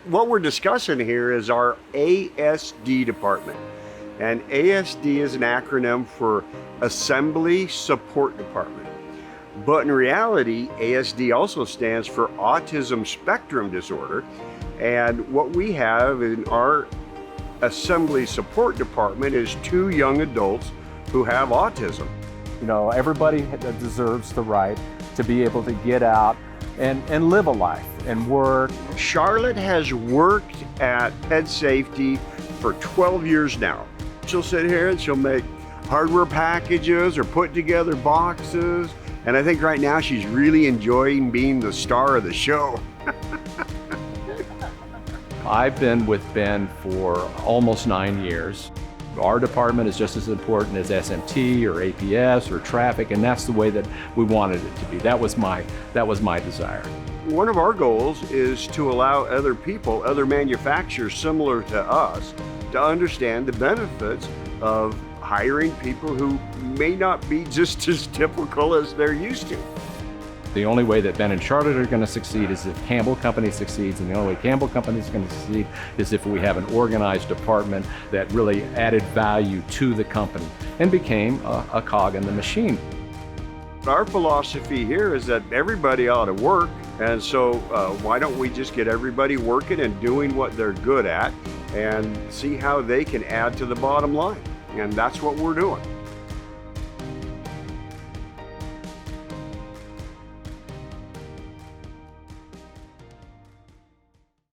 What we're discussing here is our ASD department. And ASD is an acronym for Assembly Support Department. But in reality, ASD also stands for Autism Spectrum Disorder. And what we have in our Assembly Support Department is 2 young adults who have autism. You know, everybody deserves the right to be able to get out and live a life and work. Charlotte has worked at PedSafety for 12 years now. She'll sit here and she'll make hardware packages or put together boxes. And I think right now she's really enjoying being the star of the show. I've been with Ben for almost 9 years. Our department is just as important as SMT or APS or traffic, and that's the way that we wanted it to be. That was my desire. One of our goals is to allow other people, other manufacturers similar to us, to understand the benefits of hiring people who may not be just as typical as they're used to. The only way that Ben and Charlotte are going to succeed is if Campbell Company succeeds, and the only way Campbell Company is going to succeed is if we have an organized department that really added value to the company and became a cog in the machine. Our philosophy here is that everybody ought to work, and so why don't we just get everybody working and doing what they're good at and see how they can add to the bottom line. And that's what we're doing.